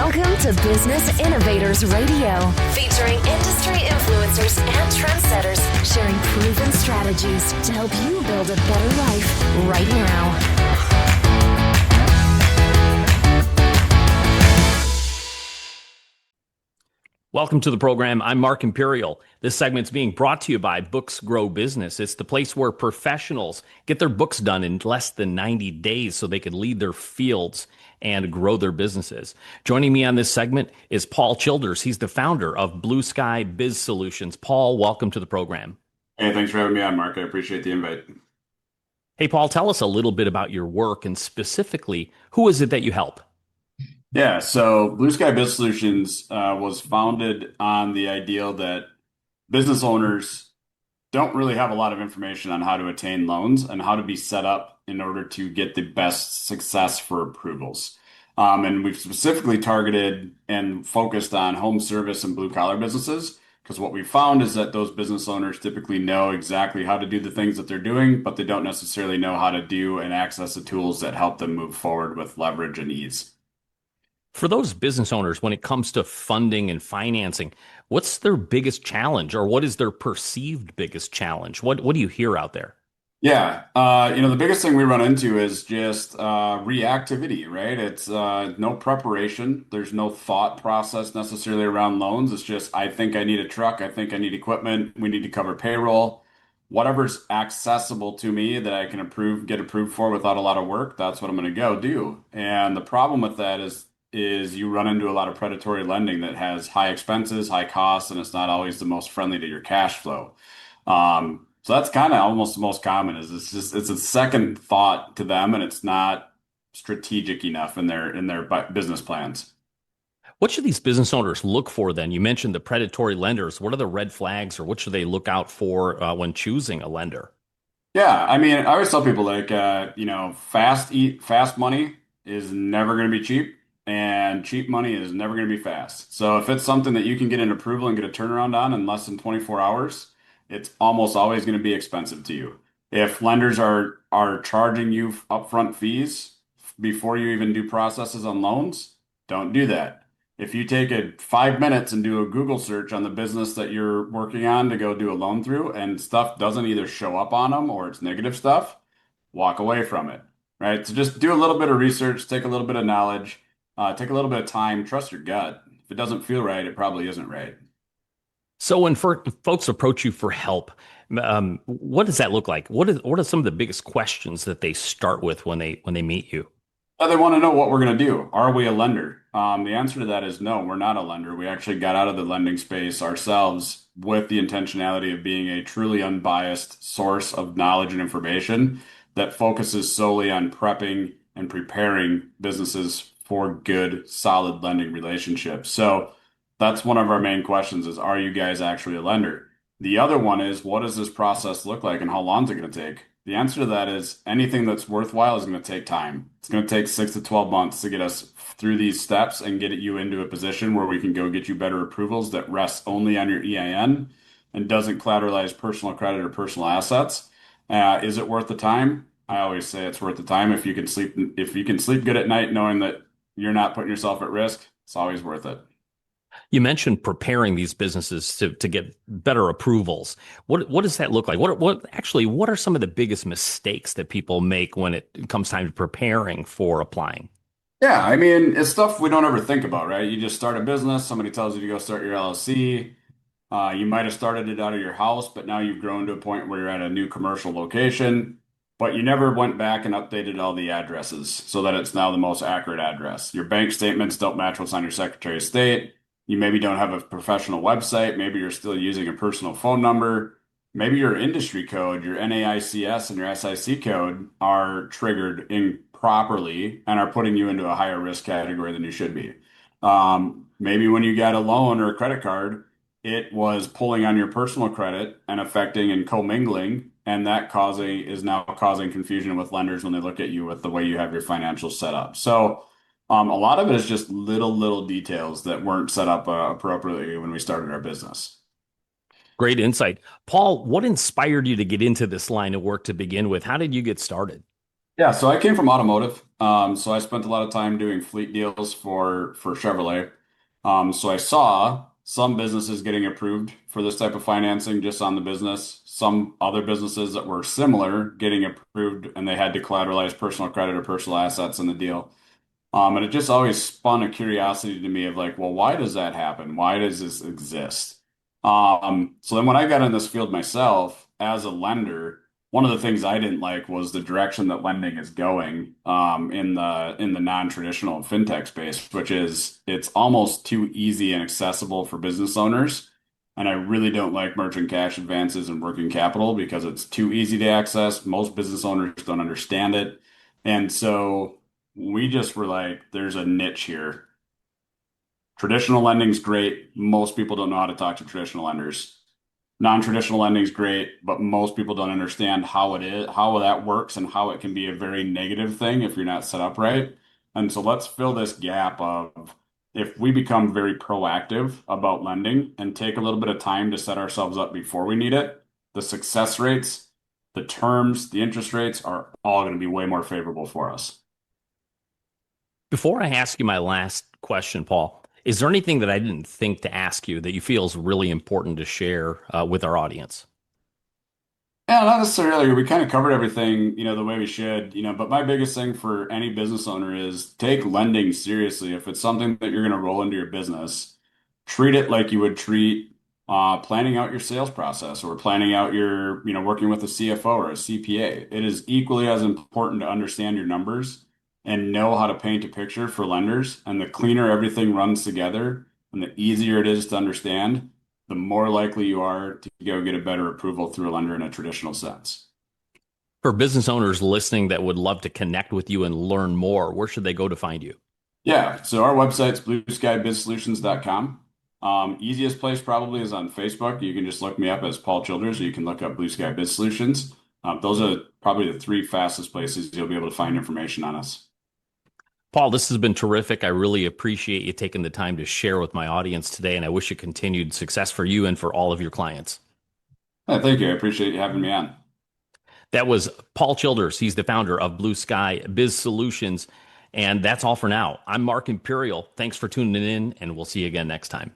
Welcome to Business Innovators Radio, featuring industry influencers and trendsetters sharing proven strategies to help you build a better life right now. Welcome to the program. I'm Mark Imperial. This segment's being brought to you by Books Grow Business. It's the place where professionals get their books done in less than 90 days so they can lead their fields and grow their businesses. Joining me on this segment is Paul Childers. He's the founder of Blue Sky Biz Solutions. Paul, welcome to the program. Hey, thanks for having me on, Mark. I appreciate the invite. Hey, Paul, tell us a little bit about your work and specifically, who is it that you help? Yeah, so Blue Sky Biz Solutions was founded on the ideal that business owners don't really have a lot of information on how to attain loans and how to be set up in order to get the best success for approvals. And we've specifically targeted and focused on home service and blue collar businesses because what we found is that those business owners typically know exactly how to do the things that they're doing, but they don't necessarily know how to do and access the tools that help them move forward with leverage and ease. For those business owners, when it comes to funding and financing, what's their biggest challenge or what is their perceived biggest challenge? What do you hear out there? Yeah, the biggest thing we run into is just reactivity, right? It's no preparation. There's no thought process necessarily around loans. It's just, I think I need a truck. I think I need equipment. We need to cover payroll. Whatever's accessible to me that I can get approved for without a lot of work, that's what I'm going to go do. And the problem with that is you run into a lot of predatory lending that has high expenses, high costs, and it's not always the most friendly to your cash flow. So that's kind of almost the most common is it's a second thought to them, and it's not strategic enough in their business plans. What should these business owners look for then? You mentioned the predatory lenders. What are the red flags or what should they look out for when choosing a lender? Yeah, I mean, I always tell people fast money is never going to be cheap. And cheap money is never going to be fast. So if it's something that you can get an approval and get a turnaround on in less than 24 hours, it's almost always going to be expensive to you. If lenders are charging you upfront fees before you even do processes on loans, don't do that. If you take 5 minutes and do a Google search on the business that you're working on to go do a loan through and stuff doesn't either show up on them or it's negative stuff, walk away from it, right? So just do a little bit of research, take a little bit of knowledge. Take a little bit of time, trust your gut. If it doesn't feel right, it probably isn't right. So when folks approach you for help, what does that look like? What are some of the biggest questions that they start with when they meet you? They want to know what we're going to do. Are we a lender? The answer to that is no, we're not a lender. We actually got out of the lending space ourselves with the intentionality of being a truly unbiased source of knowledge and information that focuses solely on prepping and preparing businesses for good, solid lending relationships. So that's one of our main questions is, are you guys actually a lender? The other one is, what does this process look like and how long is it going to take? The answer to that is anything that's worthwhile is going to take time. It's going to take 6 to 12 months to get us through these steps and get you into a position where we can go get you better approvals that rests only on your EIN and doesn't collateralize personal credit or personal assets. Is it worth the time? I always say it's worth the time. If you can sleep good at night knowing that you're not putting yourself at risk, it's always worth it. You mentioned preparing these businesses to get better approvals. What does that look like? What are some of the biggest mistakes that people make when it comes time to preparing for applying? Yeah, I mean, it's stuff we don't ever think about, right? You just start a business, somebody tells you to go start your LLC. You might have started it out of your house, but now you've grown to a point where you're at a new commercial location. But you never went back and updated all the addresses so that it's now the most accurate address. Your bank statements don't match what's on your Secretary of State. You maybe don't have a professional website. Maybe you're still using a personal phone number. Maybe your industry code, your NAICS and your SIC code are triggered improperly and are putting you into a higher risk category than you should be. Maybe when you got a loan or a credit card, it was pulling on your personal credit and affecting and commingling. And that is now causing confusion with lenders when they look at you with the way you have your financials set up. So a lot of it is just little details that weren't set up appropriately when we started our business. Great insight. Paul, what inspired you to get into this line of work to begin with? How did you get started? Yeah, so I came from automotive. So I spent a lot of time doing fleet deals for Chevrolet. So I saw some businesses getting approved for this type of financing just on the business. Some other businesses that were similar getting approved and they had to collateralize personal credit or personal assets in the deal. And it just always spun a curiosity to me of like, well, why does that happen? Why does this exist? So then when I got in this field myself as a lender, one of the things I didn't like was the direction that lending is going in the non-traditional fintech space, which is it's almost too easy and accessible for business owners. And I really don't like merchant cash advances and working capital because it's too easy to access. Most business owners don't understand it. And so we just were like, there's a niche here. Traditional lending's great. Most people don't know how to talk to traditional lenders. Non-traditional lending's great, but most people don't understand how it is, how that works, and how it can be a very negative thing if you're not set up right. And so let's fill this gap of if we become very proactive about lending and take a little bit of time to set ourselves up before we need it, the success rates, the terms, the interest rates are all going to be way more favorable for us. Before I ask you my last question, Paul, is there anything that I didn't think to ask you that you feel is really important to share with our audience? Yeah, not necessarily. We kind of covered everything, the way we should, but my biggest thing for any business owner is take lending seriously. If it's something that you're going to roll into your business, treat it like you would treat planning out your sales process or planning out your, working with a CFO or a CPA. It is equally as important to understand your numbers and know how to paint a picture for lenders. And the cleaner everything runs together and the easier it is to understand, the more likely you are to go get a better approval through a lender in a traditional sense. For business owners listening that would love to connect with you and learn more, where should they go to find you? Yeah, so our website's blueskybizsolutions.com. Easiest place probably is on Facebook. You can just look me up as Paul Childers, or you can look up Blue Sky Biz Solutions. Those are probably the three fastest places you'll be able to find information on us. Paul, this has been terrific. I really appreciate you taking the time to share with my audience today, and I wish you continued success for you and for all of your clients. Thank you. I appreciate you having me on. That was Paul Childers. He's the founder of Blue Sky Biz Solutions. And that's all for now. I'm Mark Imperial. Thanks for tuning in, and we'll see you again next time.